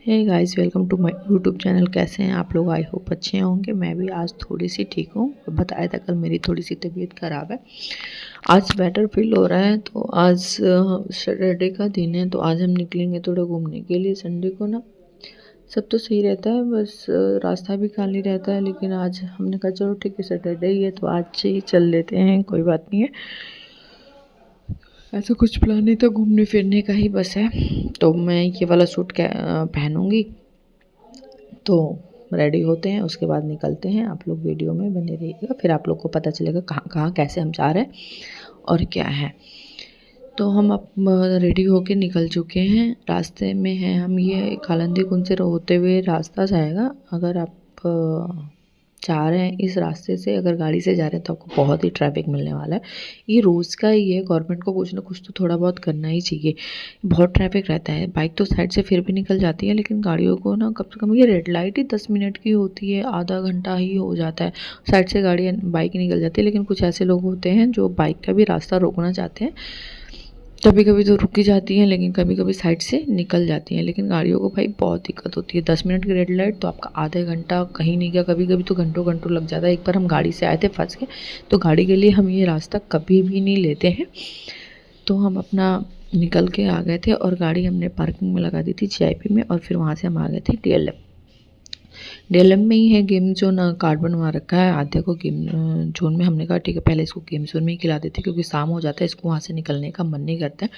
Hey guys, welcome to my YouTube channel. कैसे हैं आप लोग? आई होप अच्छे होंगे। मैं भी आज थोड़ी सी ठीक हूँ। बताया था कल मेरी थोड़ी सी तबीयत ख़राब है। आज बेटर फील हो रहा है। तो आज सैटरडे का दिन है, तो आज हम निकलेंगे थोड़ा घूमने के लिए। संडे को ना सब तो सही रहता है, बस रास्ता भी खाली रहता है। लेकिन आज हमने कहा चलो ठीक है, सैटरडे ही है तो आज से ही चल लेते हैं, कोई बात नहीं है। ऐसा कुछ प्लान नहीं था, घूमने फिरने का ही बस है। तो मैं ये वाला सूट पहनूंगी। तो रेडी होते हैं, उसके बाद निकलते हैं। आप लोग वीडियो में बने रहिएगा, फिर आप लोग को पता चलेगा कहाँ कहाँ कैसे हम जा रहे हैं और क्या है। तो हम अब रेडी होके निकल चुके हैं। रास्ते में हैं हम, ये खालंदी कुंड से होते हुए रास्ता जाएगा। अगर आप जा रहे हैं इस रास्ते से, अगर गाड़ी से जा रहे हैं तो आपको बहुत ही ट्रैफिक मिलने वाला है। ये रोज़ का ही है, गवर्नमेंट को कुछ ना कुछ तो थोड़ा बहुत करना ही चाहिए। बहुत ट्रैफिक रहता है। बाइक तो साइड से फिर भी निकल जाती है, लेकिन गाड़ियों को ना कम से कम ये रेड लाइट ही 10 मिनट की होती है, आधा घंटा ही हो जाता है। साइड से बाइक निकल जाती है। लेकिन कुछ ऐसे लोग होते हैं जो बाइक का भी रास्ता रोकना चाहते हैं। कभी कभी तो रुकी जाती हैं, लेकिन कभी कभी साइड से निकल जाती हैं। लेकिन गाड़ियों को भाई बहुत दिक्कत होती है। 10 मिनट की रेड लाइट तो आपका आधे घंटा कहीं नहीं गया, कभी कभी तो घंटों घंटों लग जाता है। एक बार हम गाड़ी से आए थे, फंस गए। तो गाड़ी के लिए हम ये रास्ता कभी भी नहीं लेते हैं। तो हम अपना निकल के आ गए थे और गाड़ी हमने पार्किंग में लगा दी थी जीआईपी में। और फिर वहाँ से हम आ गए थे डीएलएफ। डीएलएफ में ही है गेम जोन, कार्ड बनवा रखा है। आद्या को गेम जोन में हमने कहा ठीक है, पहले इसको गेम जोन में ही खिला देते, क्योंकि शाम हो जाता है, इसको वहाँ से निकलने का मन नहीं करता है।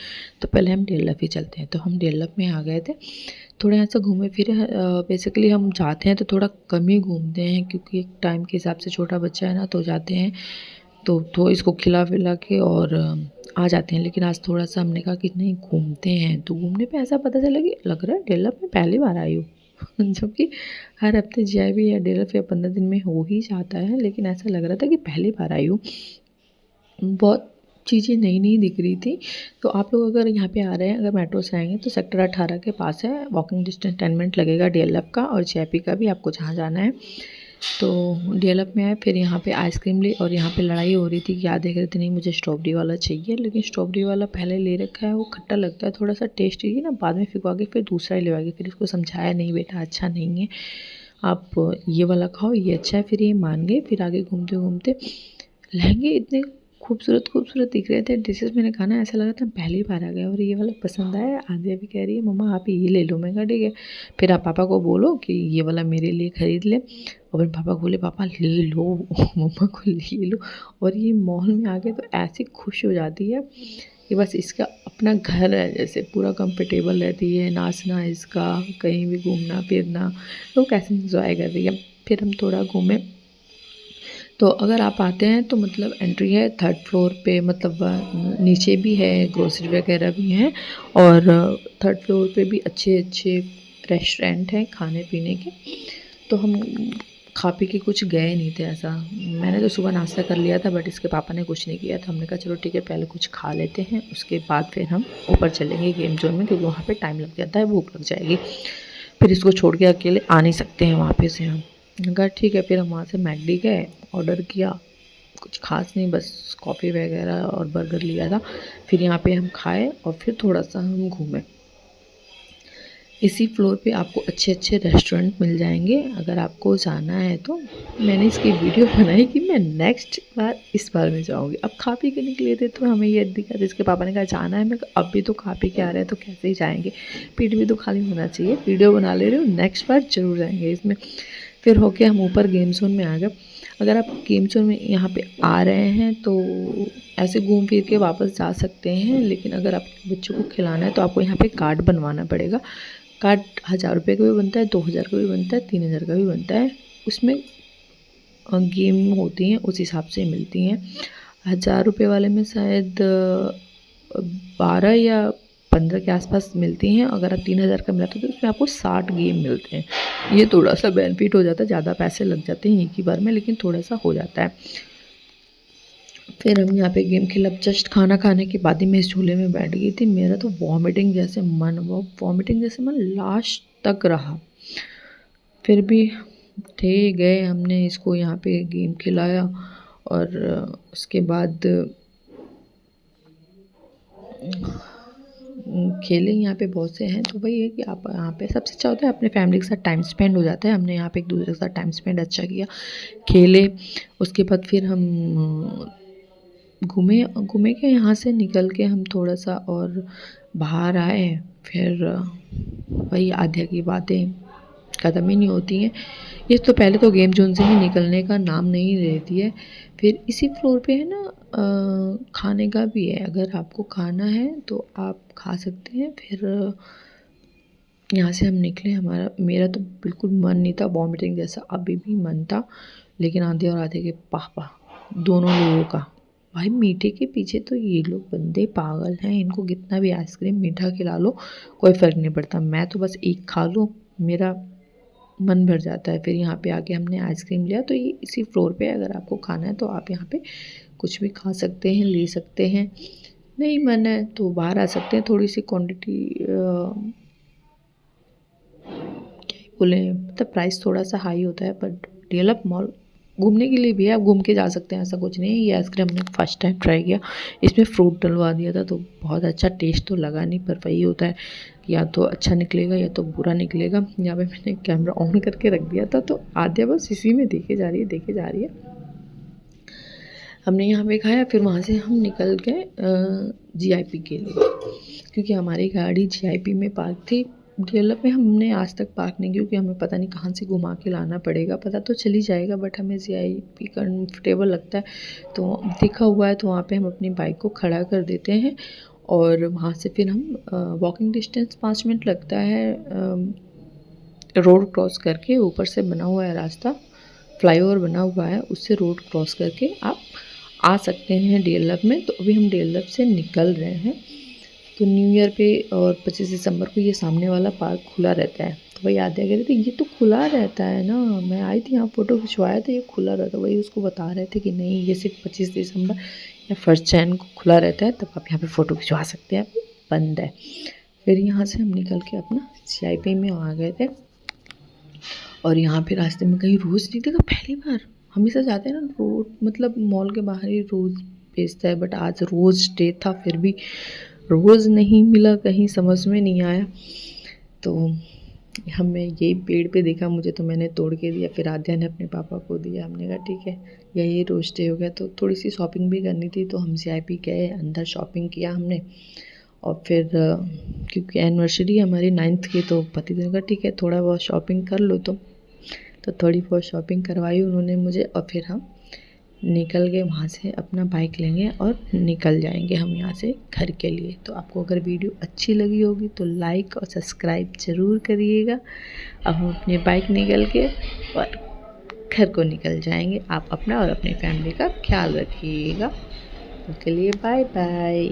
तो पहले हम डीएलएफ ही चलते हैं। तो हम डीएलएफ में आ गए थे। थोड़ा यहाँ से घूमे फिरे। बेसिकली हम जाते हैं तो थोड़ा कम ही घूमते हैं, क्योंकि एक टाइम के हिसाब से छोटा बच्चा है ना, तो जाते हैं तो इसको खिला पिला के और आ जाते हैं। लेकिन आज थोड़ा सा हमने कहा कि नहीं, घूमते हैं। तो घूमने पे ऐसा पता चला कि लग रहा है डेवलप में पहली बार आई हूँ। जो कि हर हफ्ते जीआईबी या डेवलप या 15 दिन में हो ही जाता है, लेकिन ऐसा लग रहा था कि पहली बार आई हूँ। बहुत चीज़ें नई नई दिख रही थी। तो आप लोग अगर यहाँ पे आ रहे हैं, अगर मेट्रो से आएंगे तो सेक्टर 18 के पास है। वॉकिंग डिस्टेंस 10 मिनट लगेगा डीएलएफ का और जीआईपी का भी, आपको जहाँ जाना है। तो डीएलएफ में आए, फिर यहाँ पे आइसक्रीम ली। और यहाँ पे लड़ाई हो रही थी कि क्या देख रहे थे, नहीं मुझे स्ट्रॉबेरी वाला चाहिए। लेकिन स्ट्रॉबेरी वाला पहले ले रखा है, वो खट्टा लगता है थोड़ा सा, टेस्टी ना, बाद में फिकवा के फिर दूसरा ही लेवाएगी। फिर इसको समझाया, नहीं बेटा अच्छा नहीं है, आप ये वाला खाओ, ये अच्छा है। फिर ये मान गए। फिर आगे घूमते घूमते लहंगे इतने खूबसूरत खूबसूरत दिख रहे थे, ड्रेसेस मैंने कहा ना ऐसा लगा था पहली बार आ गया। और ये वाला पसंद आया। आदिया भी कह रही है मम्मा आप ये ले लो। मैं कहा ठीक है। फिर आप पापा को बोलो कि ये वाला मेरे लिए ख़रीद ले। और फिर पापा बोले पापा ले लो, मम्मा को ले लो। और ये मॉल में आ गए तो ऐसी खुश हो जाती है कि बस इसका अपना घर है जैसे, पूरा कंफर्टेबल रहती है। नाचना इसका, कहीं भी घूमना फिरना, तो कैसे इंजॉय कर रही है। फिर हम थोड़ा घूमे। तो अगर आप आते हैं तो मतलब एंट्री है 3rd फ्लोर पे, मतलब नीचे भी है, ग्रोसरी वगैरह भी हैं। और 3rd फ्लोर पे भी अच्छे अच्छे रेस्टोरेंट हैं खाने पीने के। तो हम खा पी के कुछ गए नहीं थे ऐसा। मैंने तो सुबह नाश्ता कर लिया था, बट इसके पापा ने कुछ नहीं किया था। हमने कहा चलो ठीक है, पहले कुछ खा लेते हैं, उसके बाद फिर हम ऊपर चलेंगे गेम जोन में, क्योंकि वहाँ पे टाइम लग जाता है, भूख लग जाएगी। फिर इसको छोड़ के अकेले आ नहीं सकते हैं वहाँ पे से हम। कहा ठीक है। फिर हम वहाँ से मैकडी गए, ऑर्डर किया। कुछ खास नहीं, बस कॉफ़ी वगैरह और बर्गर लिया था। फिर यहाँ पे हम खाए और फिर थोड़ा सा हम घूमे। इसी फ्लोर पे आपको अच्छे अच्छे रेस्टोरेंट मिल जाएंगे अगर आपको जाना है तो। मैंने इसकी वीडियो बनाई कि मैं नेक्स्ट बार इस बार में जाऊँगी। अब खा पी के निकले थे तो हमें ये दिक्कत, इसके पापा ने कहा जाना है। मैं अब भी तो खा पी के आ रहे हैं तो कैसे ही जाएंगे, पेट भी तो खाली होना चाहिए। वीडियो बना ले रहे हो, नेक्स्ट बार ज़रूर जाएंगे इसमें। फिर होके हम ऊपर गेम जोन में आ गए। अगर आप गेम जोन में यहाँ पे आ रहे हैं तो ऐसे घूम फिर के वापस जा सकते हैं। लेकिन अगर आप बच्चों को खिलाना है तो आपको यहाँ पे कार्ड बनवाना पड़ेगा। कार्ड 1000 रुपये का भी बनता है, 2000 का भी बनता है, 3000 का भी बनता है। उसमें गेम होती हैं, उस हिसाब से मिलती हैं। 1000 रुपये वाले में शायद 12 या 15 के आसपास मिलती हैं। अगर आप 3000 का मिलाते हो तो उसमें आपको 60 गेम मिलते हैं। ये थोड़ा सा बेनिफिट हो जाता है, ज़्यादा पैसे लग जाते हैं एक ही बार में, लेकिन थोड़ा सा हो जाता है। फिर हम यहाँ पे गेम खेला। जस्ट खाना खाने के बाद ही मैं इस झूले में बैठ गई थी। मेरा तो वॉमिटिंग जैसे मन, वो वॉमिटिंग जैसे मन लास्ट तक रहा। फिर भी थे गए, हमने इसको यहाँ पे गेम खिलाया। और उसके बाद खेले यहाँ पे बहुत से हैं। तो वही है कि आप यहाँ पे सबसे अच्छा होता है अपने फैमिली के साथ टाइम स्पेंड हो जाता है। हमने यहाँ पे एक दूसरे के साथ टाइम स्पेंड अच्छा किया, खेले। उसके बाद फिर हम घूमे घूमे के यहाँ से निकल के हम थोड़ा सा और बाहर आए। फिर वही आध्या की बातें ख़त्म ही नहीं होती हैं। ये तो पहले तो गेम जोन से ही निकलने का नाम नहीं लेती है। फिर इसी फ्लोर पे है ना खाने का भी है, अगर आपको खाना है तो आप खा सकते हैं। फिर यहाँ से हम निकले, मेरा तो बिल्कुल मन नहीं था, वॉमिटिंग जैसा अभी भी मन था, लेकिन आधे और आधे के पापा दोनों लोगों का, भाई मीठे के पीछे तो ये लोग बंदे पागल हैं। इनको कितना भी आइसक्रीम मीठा खिला लो कोई फ़र्क नहीं पड़ता, मैं तो बस एक खा लूँ मेरा मन भर जाता है। फिर यहाँ पे आके हमने आइसक्रीम लिया। तो ये इसी फ्लोर पे अगर आपको खाना है तो आप यहाँ पे कुछ भी खा सकते हैं, ले सकते हैं। नहीं मन है तो बाहर आ सकते हैं। थोड़ी सी क्वांटिटी क्या बोले, मतलब प्राइस थोड़ा सा हाई होता है, बट डेवलप मॉल घूमने के लिए भी है, आप घूम के जा सकते हैं, ऐसा कुछ नहीं है। ये आइसक्रीम हमने फर्स्ट टाइम ट्राई किया, इसमें फ्रूट डलवा दिया था तो बहुत अच्छा टेस्ट तो लगा नहीं, पर वही होता है या तो अच्छा निकलेगा या तो बुरा निकलेगा। यहाँ पे मैंने कैमरा ऑन करके रख दिया था तो आद्या बस इसी में देखे जा रही है। हमने यहाँ पे खाया, फिर वहाँ से हम निकल गए GIP के लिए, क्योंकि हमारी गाड़ी GIP में पार्क थी। डेवलप में हमने आज तक पार्क नहीं, क्योंकि हमें पता नहीं कहाँ से घुमा के लाना पड़ेगा, पता तो चल ही जाएगा बट हमें GIP कंफर्टेबल लगता है। तो देखा हुआ है तो वहाँ पे हम अपनी बाइक को खड़ा कर देते हैं और वहाँ से फिर हम वॉकिंग डिस्टेंस 5 मिनट लगता है रोड क्रॉस करके। ऊपर से बना हुआ है रास्ता, फ्लाईओवर बना हुआ है, उससे रोड क्रॉस करके आप आ सकते हैं डेवलप में। तो अभी हम डेवलप से निकल रहे हैं। तो न्यू ईयर पे और 25 दिसंबर को ये सामने वाला पार्क खुला रहता है। तो वही आद्या कह रहे थे ये तो खुला रहता है ना, मैं आई थी यहाँ फ़ोटो खिंचवाया था, ये खुला रहता है। वही उसको बता रहे थे कि नहीं, ये सिर्फ 25 दिसंबर या 1 जनवरी को खुला रहता है, तब आप यहाँ पे फ़ोटो खिंचवा सकते हैं, बंद है। फिर यहाँ से हम निकल के अपना GIP में आ गए थे। और यहाँ पे रास्ते में कहीं रोज़ नहीं देखा, पहली बार। हमेशा जाते हैं ना रोड, मतलब मॉल के बाहर ही रोज़ बेचता है, बट आज रोज़ डे था फिर भी रोज़ नहीं मिला, कहीं समझ में नहीं आया। तो हमें यही पेड़ पे देखा मुझे, तो मैंने तोड़ के दिया। फिर आद्या ने अपने पापा को दिया, हमने कहा ठीक है यही रोज़ डे हो गया। तो थोड़ी सी शॉपिंग भी करनी थी तो हम GIP गए, अंदर शॉपिंग किया हमने। और फिर क्योंकि एनिवर्सरी हमारी 9th की, तो पति ने कहा ठीक है थोड़ा बहुत शॉपिंग कर लो। तो थोड़ी बहुत शॉपिंग करवाई उन्होंने मुझे और फिर हम निकल गए वहाँ से, अपना बाइक लेंगे और निकल जाएंगे हम यहाँ से घर के लिए। तो आपको अगर वीडियो अच्छी लगी होगी तो लाइक और सब्सक्राइब ज़रूर करिएगा। अब हम अपनी बाइक निकल के और घर को निकल जाएंगे। आप अपना और अपनी फैमिली का ख्याल रखिएगा। उसके लिए बाय बाय।